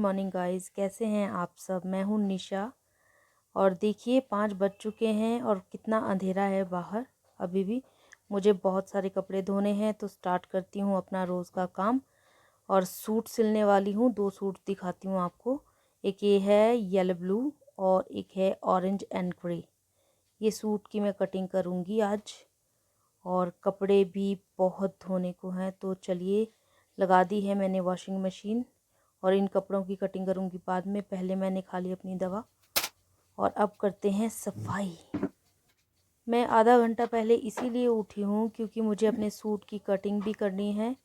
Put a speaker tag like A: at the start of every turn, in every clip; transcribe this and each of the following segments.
A: Morning guys, कैसे हैं आप सब। मैं हूं निशा और देखिए 5 बज चुके हैं और कितना अंधेरा है बाहर। अभी भी मुझे बहुत सारे कपड़े धोने हैं तो स्टार्ट करती हूं अपना रोज़ का काम। और सूट सिलने वाली हूं। 2 सूट दिखाती हूं आपको। एक ये है येलो ब्लू और एक है ऑरेंज एंड ग्रे। ये सूट की मैं कटिंग करूँगी आज। और कपड़े भी बहुत धोने को हैं तो चलिए, लगा दी है मैंने वॉशिंग मशीन। और इन कपड़ों की कटिंग करूँगी बाद में। पहले मैंने खा ली अपनी दवा और अब करते हैं सफाई। मैं आधा घंटा पहले इसीलिए उठी हूँ क्योंकि मुझे अपने सूट की कटिंग भी करनी है।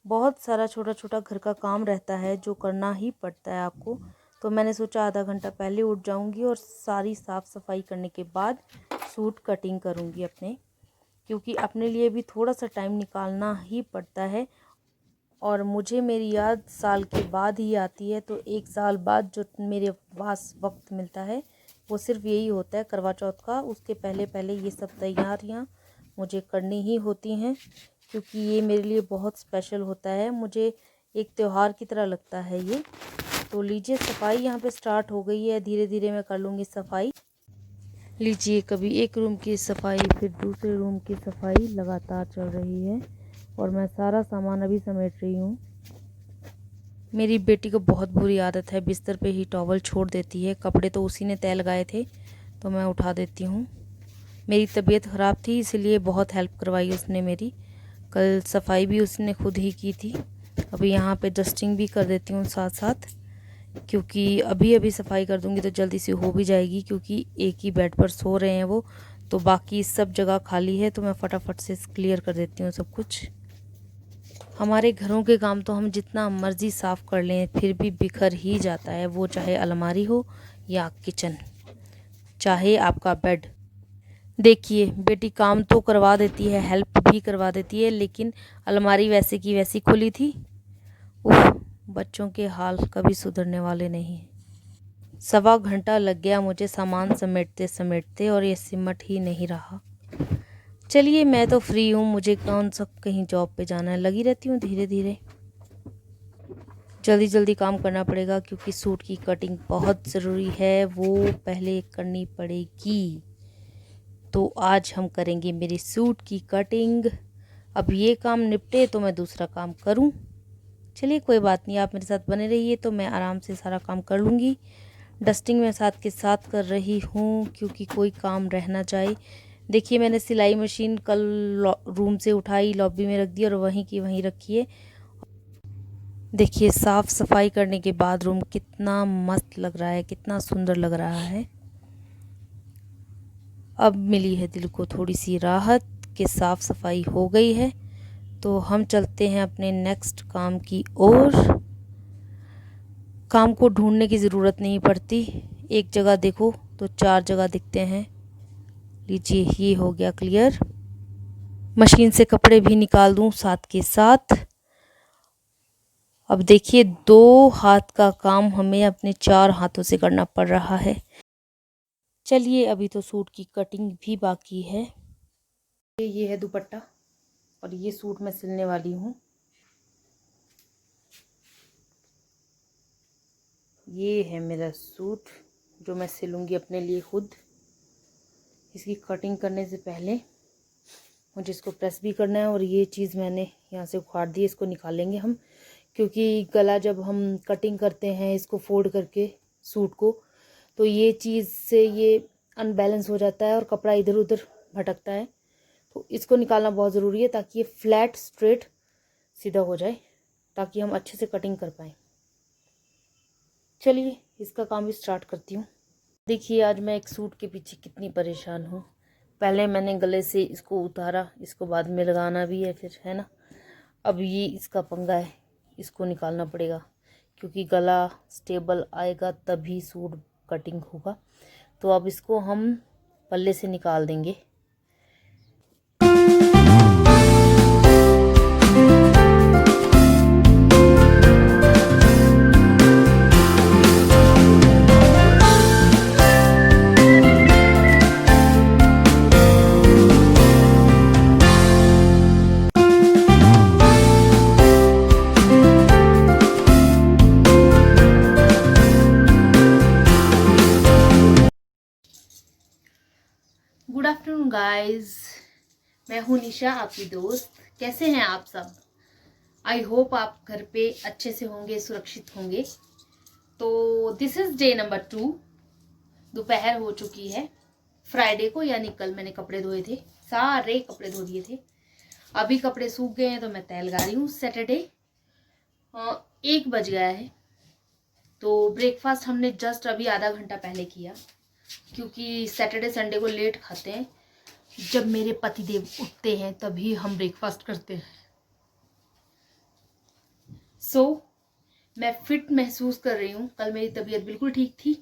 A: बहुत सारा छोटा छोटा घर का काम रहता है जो करना ही पड़ता है आपको। तो मैंने सोचा आधा घंटा पहले उठ जाऊँगी और सारी साफ़ सफाई करने के बाद सूट कटिंग करूँगी अपने, क्योंकि अपने लिए भी थोड़ा सा टाइम निकालना ही पड़ता है। और मुझे मेरी याद साल के बाद ही आती है, तो 1 साल बाद जो मेरे पास वक्त मिलता है वो सिर्फ यही होता है करवा चौथ का। उसके पहले पहले ये सब तैयारियां मुझे करनी ही होती हैं, क्योंकि ये मेरे लिए बहुत स्पेशल होता है। मुझे एक त्यौहार की तरह लगता है ये। तो लीजिए, सफाई यहाँ पे स्टार्ट हो गई है। धीरे धीरे मैं कर लूँगी सफाई। लीजिए, कभी एक रूम की सफाई फिर दूसरे रूम की सफाई लगातार चल रही है और मैं सारा सामान अभी समेट रही हूँ। मेरी बेटी को बहुत बुरी आदत है, बिस्तर पे ही टॉवल छोड़ देती है। कपड़े तो उसी ने तय लगाए थे तो मैं उठा देती हूँ। मेरी तबीयत ख़राब थी इसलिए बहुत हेल्प करवाई उसने मेरी। कल सफाई भी उसने खुद ही की थी। अभी यहाँ पे डस्टिंग भी कर देती हूँ साथ साथ, क्योंकि अभी अभी सफाई कर दूँगी तो जल्दी से हो भी जाएगी। क्योंकि एक ही बेड पर सो रहे हैं वो, तो बाकी सब जगह खाली है तो मैं फटाफट से क्लियर कर देती हूँ सब कुछ। हमारे घरों के काम तो हम जितना मर्ज़ी साफ़ कर लें फिर भी बिखर ही जाता है। वो चाहे अलमारी हो या किचन, चाहे आपका बेड। देखिए, बेटी काम तो करवा देती है, हेल्प भी करवा देती है, लेकिन अलमारी वैसे की वैसी खुली थी। उफ, बच्चों के हाल कभी सुधरने वाले नहीं। 1.25 घंटा लग गया मुझे सामान समेटते समेटते और ये सिमट ही नहीं रहा। चलिए, मैं तो फ्री हूँ, मुझे कौन सा कहीं जॉब पे जाना है। लगी रहती हूँ धीरे धीरे। जल्दी जल्दी काम करना पड़ेगा क्योंकि सूट की कटिंग बहुत ज़रूरी है, वो पहले करनी पड़ेगी। तो आज हम करेंगे मेरे सूट की कटिंग। अब ये काम निपटे तो मैं दूसरा काम करूँ। चलिए, कोई बात नहीं, आप मेरे साथ बने रहिए तो मैं आराम से सारा काम कर लूँगी। डस्टिंग मैं साथ के साथ कर रही हूँ क्योंकि कोई काम रह ना जाए। देखिए, मैंने सिलाई मशीन कल रूम से उठाई, लॉबी में रख दी और वहीं की वहीं रखी है। देखिए, साफ़ सफाई करने के बाद रूम कितना मस्त लग रहा है, कितना सुंदर लग रहा है। अब मिली है दिल को थोड़ी सी राहत कि साफ़ सफाई हो गई है। तो हम चलते हैं अपने नेक्स्ट काम की ओर। काम को ढूंढने की ज़रूरत नहीं पड़ती, एक जगह देखो तो 4 जगह दिखते हैं। लीजिए, ये हो गया क्लियर। मशीन से कपड़े भी निकाल दूं साथ के साथ। अब देखिए, 2 हाथ का काम हमें अपने 4 हाथों से करना पड़ रहा है। चलिए, अभी तो सूट की कटिंग भी बाकी है। ये है दुपट्टा और ये सूट मैं सिलने वाली हूँ। ये है मेरा सूट जो मैं सिलूँगी अपने लिए खुद। इसकी कटिंग करने से पहले मुझे इसको प्रेस भी करना है और ये चीज़ मैंने यहाँ से उखाड़ दी, इसको निकालेंगे हम। क्योंकि गला जब हम कटिंग करते हैं इसको फोल्ड करके सूट को, तो ये चीज़ से ये अनबैलेंस हो जाता है और कपड़ा इधर उधर भटकता है। तो इसको निकालना बहुत ज़रूरी है ताकि ये फ्लैट स्ट्रेट सीधा हो जाए, ताकि हम अच्छे से कटिंग कर पाएँ। चलिए, इसका काम भी स्टार्ट करती हूँ। देखिए, आज मैं एक सूट के पीछे कितनी परेशान हूँ। पहले मैंने गले से इसको उतारा, इसको बाद में लगाना भी है फिर, है ना। अब ये इसका पंगा है, इसको निकालना पड़ेगा क्योंकि गला स्टेबल आएगा तभी सूट कटिंग होगा। तो अब इसको हम पल्ले से निकाल देंगे। वालेकुम गाइस, मैं हूँ निशा, आपकी दोस्त। कैसे हैं आप सब? आई होप आप घर पे अच्छे से होंगे, सुरक्षित होंगे। तो दिस इज डे नंबर 2। दोपहर हो चुकी है। फ्राइडे को यानी कल मैंने कपड़े धोए थे, सारे कपड़े धो दिए थे। अभी कपड़े सूख गए हैं तो मैं तैयार लगा रही हूँ। सैटरडे 1 बज गया है। तो ब्रेकफास्ट हमने जस्ट अभी आधा घंटा पहले किया, क्योंकि सैटरडे संडे को लेट खाते हैं। जब मेरे पतिदेव उठते हैं तभी हम ब्रेकफास्ट करते हैं। सो मैं फिट महसूस कर रही हूँ। कल मेरी तबीयत बिल्कुल ठीक थी।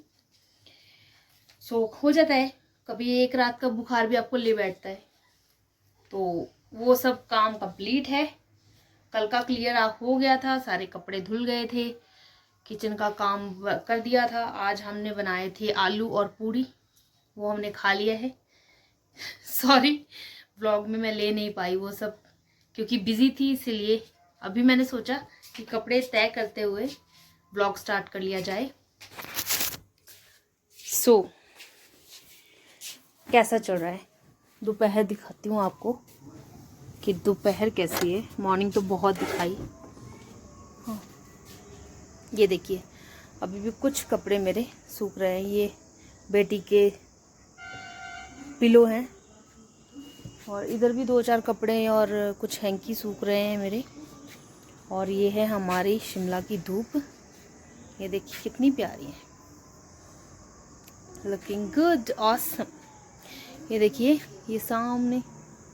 A: हो जाता है कभी, एक रात का बुखार भी आपको ले बैठता है। तो वो सब काम कंप्लीट है। कल का क्लियर हो गया था, सारे कपड़े धुल गए थे, किचन का काम कर दिया था। आज हमने बनाए थे आलू और पूड़ी, वो हमने खा लिया है। सॉरी, व्लॉग में मैं ले नहीं पाई वो सब, क्योंकि बिजी थी। इसलिए अभी मैंने सोचा कि कपड़े तय करते हुए व्लॉग स्टार्ट कर लिया जाए। कैसा चल रहा है? दोपहर दिखाती हूँ आपको कि दोपहर कैसी है। मॉर्निंग तो बहुत दिखाई। हाँ, ये देखिए, अभी भी कुछ कपड़े मेरे सूख रहे हैं। ये बेटी के पिलो हैं, और इधर भी 2-4 कपड़े और कुछ हैंकी सूख रहे हैं मेरे। और ये है हमारी शिमला की धूप। ये देखिए कितनी प्यारी है, लुकिंग गुड, ऑसम। ये देखिए, ये सामने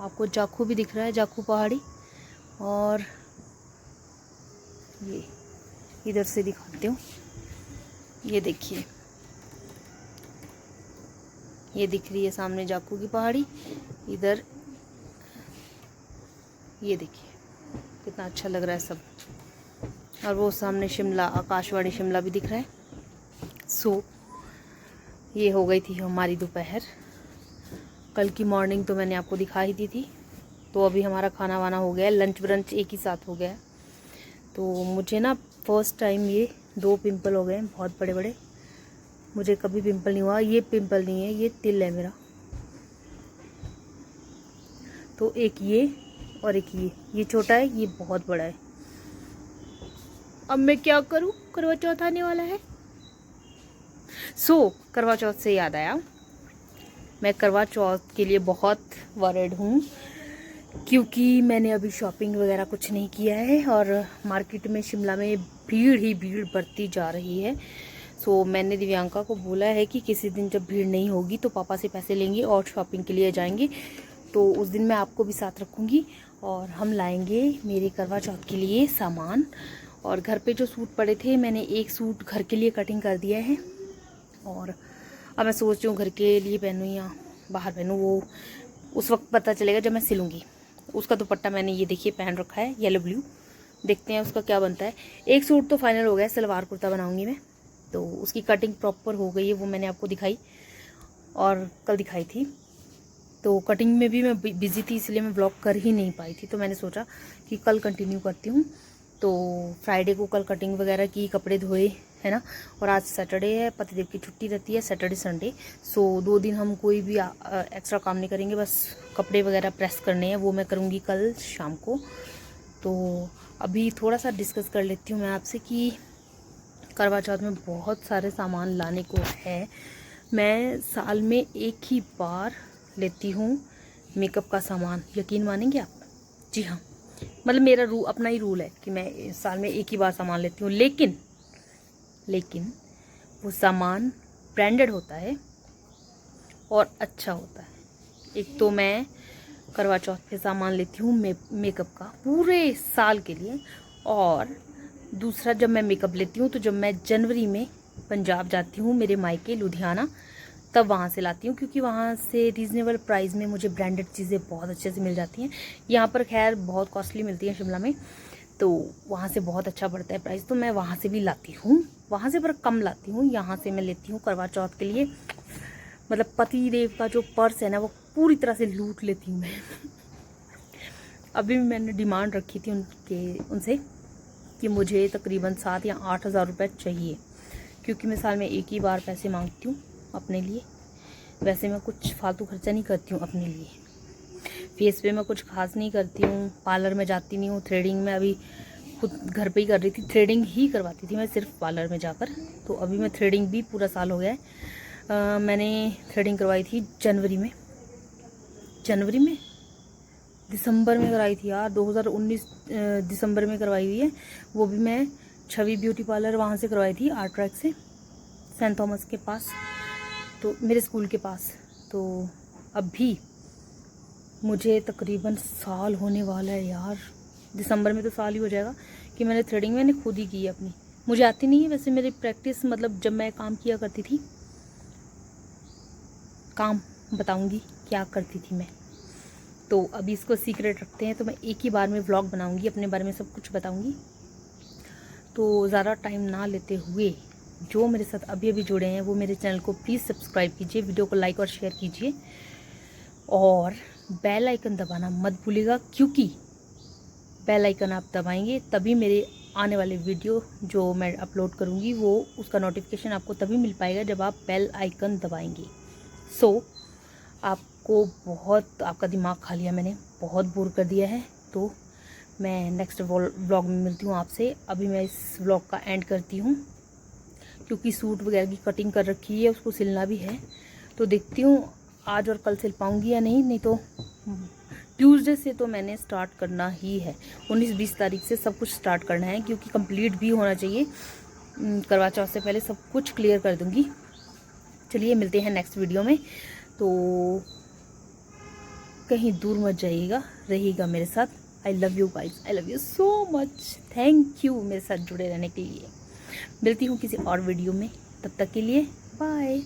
A: आपको जाखू भी दिख रहा है, जाखू पहाड़ी। और ये इधर से दिखाती हूँ। ये देखिए, ये दिख रही है सामने जाखू की पहाड़ी। इधर ये देखिए कितना अच्छा लग रहा है सब। और वो सामने शिमला, आकाशवाणी शिमला भी दिख रहा है। ये हो गई थी हमारी दोपहर। कल की मॉर्निंग तो मैंने आपको दिखा ही दी थी। तो अभी हमारा खाना वाना हो गया, लंच ब्रंच एक ही साथ हो गया। तो मुझे ना फर्स्ट टाइम ये 2 पिंपल हो गए हैं, बहुत बड़े बड़े। मुझे कभी पिंपल नहीं हुआ। ये पिंपल नहीं है, ये तिल है मेरा। तो एक ये और एक ये छोटा है, ये बहुत बड़ा है। अब मैं क्या करूं, करवा चौथ आने वाला है। करवा चौथ से याद आया, मैं करवा चौथ के लिए बहुत वरीड हूँ, क्योंकि मैंने अभी शॉपिंग वगैरह कुछ नहीं किया है। और मार्केट में शिमला में भीड़ ही भीड़ बढ़ती जा रही है। मैंने दिव्यांका को बोला है कि किसी दिन जब भीड़ नहीं होगी तो पापा से पैसे लेंगे और शॉपिंग के लिए जाएंगे। तो उस दिन मैं आपको भी साथ रखूँगी और हम लाएंगे मेरे करवा चौथ के लिए सामान। और घर पे जो सूट पड़े थे, मैंने एक सूट घर के लिए कटिंग कर दिया है। और अब मैं सोच रही हूँ घर के लिए पहनूँ या बाहर पहनूँ, वो उस वक्त पता चलेगा जब मैं सिलूँगी। उसका दुपट्टा मैंने ये देखिए पहन रखा है, येलो ब्लू। देखते हैं उसका क्या बनता है। एक सूट तो फाइनल हो गया, सलवार कुर्ता बनाऊँगी मैं। तो उसकी कटिंग प्रॉपर हो गई है, वो मैंने आपको दिखाई और कल दिखाई थी। तो कटिंग में भी मैं बिज़ी थी, इसलिए मैं ब्लॉग कर ही नहीं पाई थी। तो मैंने सोचा कि कल कंटिन्यू करती हूँ। तो फ्राइडे को कल कटिंग वगैरह की, कपड़े धोए, है ना। और आज सैटरडे है, पतिदेव की छुट्टी रहती है सैटरडे संडे। 2 दिन हम कोई भी एक्स्ट्रा काम नहीं करेंगे, बस कपड़े वगैरह प्रेस करने हैं, वो मैं करूँगी कल शाम को। तो अभी थोड़ा सा डिस्कस कर लेती हूँ मैं आपसे कि करवा चौथ में बहुत सारे सामान लाने को है। मैं साल में एक ही बार लेती हूँ मेकअप का सामान। यकीन मानेंगे आप? जी हाँ, मतलब मेरा अपना ही रूल है कि मैं साल में एक ही बार सामान लेती हूँ। लेकिन वो सामान ब्रांडेड होता है और अच्छा होता है। एक तो मैं करवा चौथ पे सामान लेती हूँ मेकअप का पूरे साल के लिए। और दूसरा, जब मैं मेकअप लेती हूँ तो जब मैं जनवरी में पंजाब जाती हूँ मेरे मायके लुधियाना, तब वहाँ से लाती हूँ, क्योंकि वहाँ से रीज़नेबल प्राइस में मुझे ब्रांडेड चीज़ें बहुत अच्छे से मिल जाती हैं। यहाँ पर खैर बहुत कॉस्टली मिलती हैं शिमला में, तो वहाँ से बहुत अच्छा पड़ता है प्राइस। तो मैं वहाँ से भी लाती हूँ, वहाँ से पर कम लाती हूँ। यहाँ से मैं लेती हूँ करवा चौथ के लिए। मतलब पति देव का जो पर्स है ना, वो पूरी तरह से लूट लेती हूँ मैं। अभी मैंने डिमांड रखी थी उनसे कि मुझे तकरीबन 7 या 8 हज़ार रुपये चाहिए, क्योंकि मैं साल में एक ही बार पैसे मांगती हूँ अपने लिए। वैसे मैं कुछ फालतू खर्चा नहीं करती हूँ अपने लिए। फेस पे मैं कुछ खास नहीं करती हूँ, पार्लर में जाती नहीं हूँ। थ्रेडिंग में अभी खुद घर पे ही कर रही थी, थ्रेडिंग ही करवाती थी मैं सिर्फ पार्लर में जाकर। तो अभी मैं थ्रेडिंग भी पूरा साल हो गया है। मैंने थ्रेडिंग करवाई थी जनवरी में दिसंबर में कराई थी यार, 2019 दिसंबर में करवाई हुई है। वो भी मैं छवि ब्यूटी पार्लर वहाँ से करवाई थी, आर्ट ट्रैक से, सेंट थॉमस के पास, तो मेरे स्कूल के पास। तो अभी मुझे तकरीबन साल होने वाला है यार, दिसंबर में तो साल ही हो जाएगा कि मैंने थ्रेडिंग मैंने खुद ही की है अपनी। मुझे आती नहीं है वैसे, मेरी प्रैक्टिस मतलब जब मैं काम किया करती थी, काम बताऊंगी क्या करती थी मैं। तो अभी इसको सीक्रेट रखते हैं, तो मैं एक ही बार में व्लॉग बनाऊंगी, अपने बारे में सब कुछ बताऊंगी। तो ज़्यादा टाइम ना लेते हुए जो मेरे साथ अभी अभी जुड़े हैं वो मेरे चैनल को प्लीज़ सब्सक्राइब कीजिए, वीडियो को लाइक और शेयर कीजिए और बेल आइकन दबाना मत भूलिएगा, क्योंकि बेल आइकन आप दबाएंगे तभी मेरे आने वाले वीडियो जो मैं अपलोड करूँगी वो उसका नोटिफिकेशन आपको तभी मिल पाएगा जब आप बेल आइकन दबाएंगे। आपको बहुत, आपका दिमाग खा लिया मैंने, बहुत बोर कर दिया है। तो मैं नेक्स्ट व्लॉग में मिलती हूँ आपसे। अभी मैं इस व्लॉग का एंड करती हूँ क्योंकि सूट वगैरह की कटिंग कर रखी है, उसको सिलना भी है। तो देखती हूँ आज और कल सिल पाऊँगी या नहीं तो ट्यूसडे से तो मैंने स्टार्ट करना ही है। 19-20 तारीख से सब कुछ स्टार्ट करना है, क्योंकि कंप्लीट भी होना चाहिए। करवा चौथ से पहले सब कुछ क्लियर कर दूँगी। चलिए मिलते हैं नेक्स्ट वीडियो में। तो कहीं दूर मत जाइएगा, रहिएगा मेरे साथ। I love you guys, I love you so much. Thank you मेरे साथ जुड़े रहने के लिए। मिलती हूँ किसी और वीडियो में, तब तक के लिए बाय।